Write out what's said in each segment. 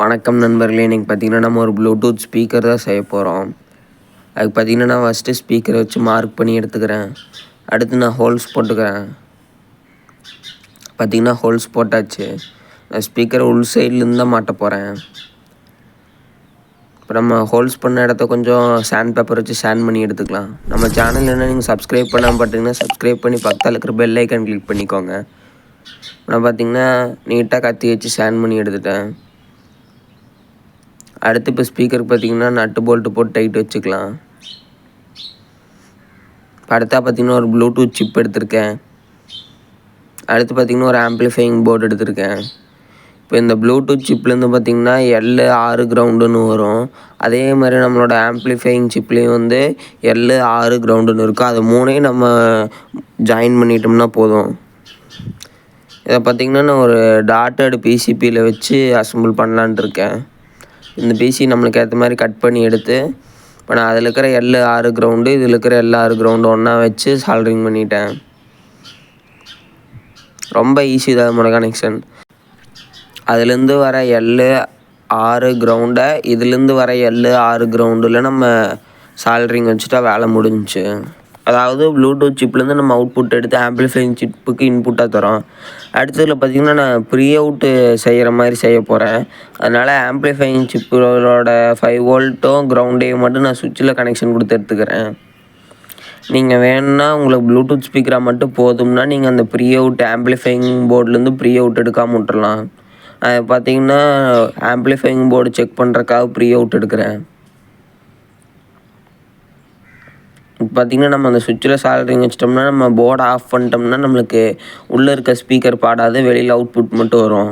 வணக்கம் நண்பர்களே. இன்றைக்கி பார்த்திங்கன்னா நம்ம ஒரு ப்ளூடூத் ஸ்பீக்கர் தான் செய்ய போகிறோம். அதுக்கு பார்த்திங்கன்னா நான் ஃபஸ்ட்டு ஸ்பீக்கரை வச்சு மார்க் பண்ணி எடுத்துக்கிறேன். அடுத்து நான் ஹோல்ஸ் போட்டுக்கிறேன். பார்த்திங்கன்னா ஹோல்ஸ் போட்டாச்சு. நான் ஸ்பீக்கரை உள் சைட்லேருந்து தான் மாட்ட போகிறேன். இப்போ நம்ம ஹோல்ஸ் பண்ண இடத்த கொஞ்சம் சாண்ட் பேப்பர் வச்சு சாண்ட் பண்ணி எடுத்துக்கலாம். நம்ம சேனல் என்ன நீங்கள் சப்ஸ்கிரைப் பண்ணாமல் பார்த்தீங்கன்னா சப்ஸ்கிரைப் பண்ணி பக்கத்தில் இருக்கிற பெல் ஐக்கன் கிளிக் பண்ணிக்கோங்க. நான் பார்த்திங்கன்னா நீட்டாக கத்தி வச்சு சாண்ட் பண்ணி எடுத்துட்டேன். அடுத்து இப்போ ஸ்பீக்கருக்கு பார்த்திங்கன்னா நட்டு போல்ட்டு போட்டு டைட் வச்சுக்கலாம். இப்போ அடுத்தா பார்த்திங்கன்னா ஒரு ப்ளூடூத் சிப் எடுத்திருக்கேன். அடுத்து பார்த்திங்கன்னா ஒரு ஆம்ப்ளிஃபையிங் போர்டு எடுத்திருக்கேன். இப்போ இந்த ப்ளூடூத் சிப்லேருந்து பார்த்திங்கன்னா L6 கிரவுண்டுன்னு வரும். அதே மாதிரி நம்மளோட ஆம்ப்ளிஃபையிங் சிப்லேயும் வந்து L6 கிரவுண்டுன்னு இருக்கும். அது மூணையும் நம்ம ஜாயின் பண்ணிட்டோம்னா போதும். இதை பார்த்திங்கன்னா நான் ஒரு டாட்டட் பிசிபியில் வச்சு அசம்பிள் பண்ணலான்ட்டு இருக்கேன். இந்த பிசி நம்மளுக்கு ஏற்ற மாதிரி கட் பண்ணி எடுத்து இப்போ நான் அதில் இருக்கிற L6 கிரவுண்டு இதில் இருக்கிற L6 கிரவுண்டு ஒன்றா வச்சு சால்ட்ரிங் பண்ணிட்டேன். ரொம்ப ஈஸி தான் நம்மளோட கனெக்ஷன். அதுலேருந்து வர L6 கிரவுண்டை இதுலேருந்து வர L6 கிரவுண்டில் நம்ம சால்ட்ரிங் வச்சுட்டா வேலை முடிஞ்சிச்சு. அதாவது ப்ளூடூத் சிப்லேருந்து நம்ம அவுட்புட் எடுத்து ஆம்ப்ளிஃபையிங் சிப்புக்கு இன்புட்டாக தரோம். அடுத்ததில் பார்த்திங்கன்னா நான் ப்ரீ அவுட்டு செய்கிற மாதிரி செய்ய போகிறேன். அதனால் ஆம்ப்ளிஃபையிங் சிப்போட 5 வோல்ட்டும் கிரவுண்டையும் மட்டும் நான் சுவிட்சில் கனெக்ஷன் கொடுத்து எடுத்துக்கிறேன். நீங்கள் வேணும்னா உங்களுக்கு ப்ளூடூத் ஸ்பீக்கராக மட்டும் போதும்னா நீங்கள் அந்த ப்ரீ அவுட் ஆம்ப்ளிஃபையிங் போர்ட்லேருந்து ப்ரீ அவுட் எடுக்காமல் விட்டுறலாம். பார்த்திங்கன்னா ஆம்ப்ளிஃபையிங் போர்டு செக் பண்ணுறக்காக ப்ரீ அவுட் எடுக்கிறேன். இப்போ பார்த்திங்கன்னா நம்ம அந்த சுவிட்சில் சால்ட்ரிங் வச்சிட்டோம்னா நம்ம போர்டை ஆஃப் பண்ணிட்டோம்னா நம்மளுக்கு உள்ளே இருக்க ஸ்பீக்கர் பாடாது, வெளியில் அவுட்புட் மட்டும் வரும்.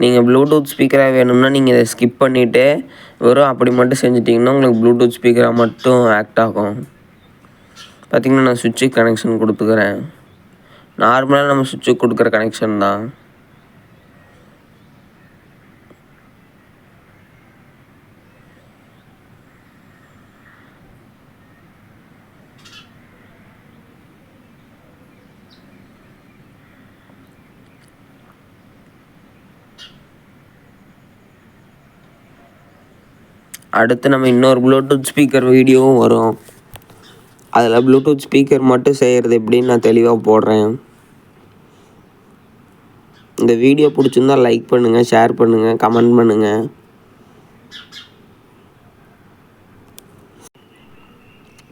நீங்கள் ப்ளூடூத் ஸ்பீக்கராக வேணும்னா நீங்கள் இதை ஸ்கிப் பண்ணிவிட்டு வெறும் அப்படி மட்டும் செஞ்சிட்டிங்கன்னா உங்களுக்கு ப்ளூடூத் ஸ்பீக்கராக மட்டும் ஆக்ட் ஆகும். பார்த்திங்கன்னா நான் சுவிட்சுக்கு கனெக்ஷன் கொடுத்துக்கிறேன். நார்மலாக நம்ம சுவிட்சுக்கு கொடுக்குற கனெக்ஷன் தான். அடுத்து நம்ம இன்னொரு ப்ளூடூத் ஸ்பீக்கர் வீடியோவும் வரும். அதில் ப்ளூடூத் ஸ்பீக்கர் மட்டும் செய்கிறது எப்படின்னு நான் தெளிவாக போடுறேன். இந்த வீடியோ பிடிச்சிருந்தா லைக் பண்ணுங்கள், ஷேர் பண்ணுங்கள், கமெண்ட் பண்ணுங்கள்.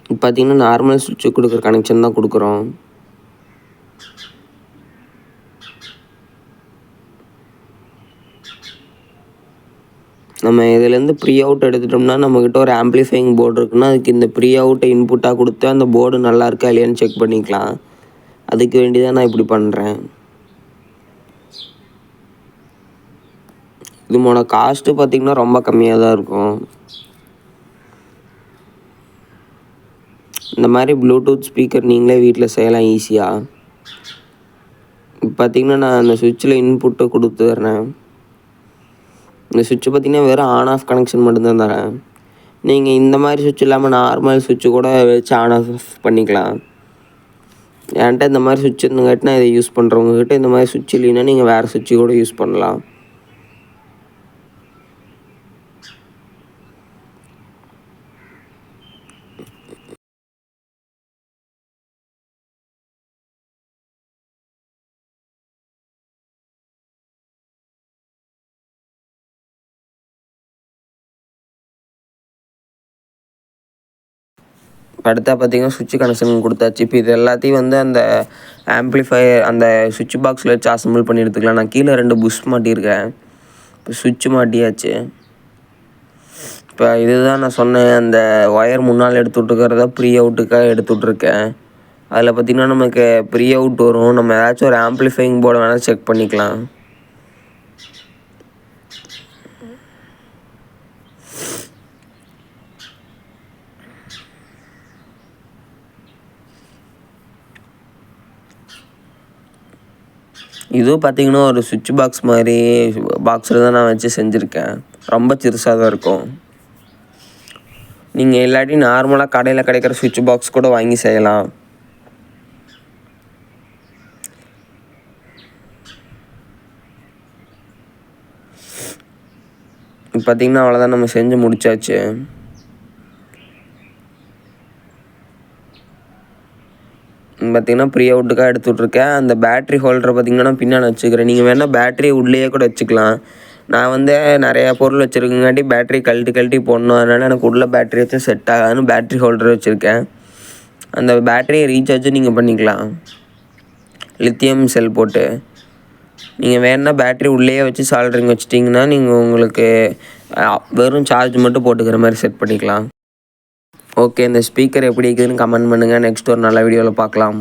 இப்போ பார்த்திங்கன்னா நார்மல் சுவிட்சுக்கு கொடுக்குற கனெக்ஷன் தான் கொடுக்குறோம். நம்ம இதிலேருந்து ப்ரீ அவுட் எடுத்துட்டோம்னா நம்மக்கிட்ட ஒரு ஆம்ப்ளிஃபையிங் போர்டு இருக்குன்னா அதுக்கு இந்த ப்ரீ அவுட்டை இன்புட்டாக கொடுத்து அந்த போர்டு நல்லா இருக்கா இல்லையான்னு செக் பண்ணிக்கலாம். அதுக்கு வேண்டி தான் நான் இப்படி பண்ணுறேன். இதோட காஸ்ட்டு பார்த்திங்கன்னா ரொம்ப கம்மியாக தான் இருக்கும். இந்த மாதிரி ப்ளூடூத் ஸ்பீக்கர் நீங்களே வீட்டில் செய்யலாம் ஈஸியாக. இப்போ பார்த்திங்கன்னா நான் அந்த சுவிட்சில் இன்புட்டை கொடுத்துட்றேன். இந்த சுவிட்சு பார்த்திங்கன்னா வெறும் ஆன் ஆஃப் கனெக்ஷன் மட்டும்தான் தரேன். நீங்கள் இந்த மாதிரி சுவிட்ச் இல்லாமல் நார்மல் சுவிட்சு கூட வச்சு ஆன் ஆஃப் பண்ணிக்கலாம். என்கிட்ட இந்த மாதிரி சுவிட்ச் இருந்துங்காட்டி நான் இதை யூஸ் பண்ணுறவங்ககிட்ட இந்த மாதிரி சுவிட்ச் இல்லைன்னா நீங்கள் வேறு சுவிட்சு கூட யூஸ் பண்ணலாம். அடுத்தா பார்த்திங்கன்னா சுவிட்சு கனெக்ஷன் கொடுத்தாச்சு. இப்போ இது எல்லாத்தையும் வந்து அந்த அந்த சுவிட்ச் பாக்ஸில் வச்சு அசம்பிள் பண்ணி எடுத்துக்கலாம். நான் கீழே 2 புஷ் மாட்டியிருக்கேன். இப்போ சுவிட்சு மாட்டியாச்சு. இப்போ இதுதான் நான் சொன்னேன், அந்த ஒயர் முன்னால் எடுத்து விட்டுருக்கிறத ப்ரீ அவுட்டுக்காக எடுத்து விட்ருக்கேன். அதில் பார்த்திங்கன்னா நமக்கு ப்ரீ அவுட் வரும். நம்ம ஏதாச்சும் ஒரு ஆம்ப்ளிஃபையிங் போர்டை வேணால் செக் பண்ணிக்கலாம். இதுவும் பார்த்திங்கன்னா ஒரு சுவிட்ச் பாக்ஸ் மாதிரி பாக்ஸில் தான் நான் வச்சு செஞ்சுருக்கேன். ரொம்ப சிறுசாக தான் இருக்கும். நீங்கள் இல்லாட்டி நார்மலாக கடையில் கிடைக்கிற சுவிட்ச் பாக்ஸ் கூட வாங்கி செய்யலாம். பார்த்திங்கன்னா அவ்வளோதான், நம்ம செஞ்சு முடிச்சாச்சு. பார்த்திங்கன்னா ப்ரீ அவுட்டுக்காக எடுத்து விட்ருக்கேன். அந்த பேட்ரி ஹோல்டரை பார்த்திங்கன்னா நான் பின்னாடி வச்சுக்கிறேன். நீங்கள் வேணால் பேட்ரியை உள்ளேயே கூட வச்சுக்கலாம். நான் வந்து நிறையா பொருள் வச்சுருக்கங்காட்டி பேட்ரி கழட்டி போடணும். அதனால் எனக்கு உள்ள பேட்ரி வச்சு செட் ஆகாதுன்னு பேட்ரி ஹோல்டர் வச்சுருக்கேன். அந்த பேட்டரியை ரீசார்ஜும் நீங்கள் பண்ணிக்கலாம், லித்தியம் செல் போட்டு. நீங்கள் வேணுன்னா பேட்ரி உள்ளேயே வச்சு சால்ட்ரிங் வச்சிட்டிங்கன்னா நீங்கள் உங்களுக்கு வெறும் சார்ஜ் மட்டும் போட்டுக்கிற மாதிரி செட் பண்ணிக்கலாம். ஓகே, இந்த ஸ்பீக்கர் எப்படி இருக்குதுன்னு கமெண்ட் பண்ணுங்கள். நெக்ஸ்ட் ஒரு நல்ல வீடியோவில் பார்க்கலாம்.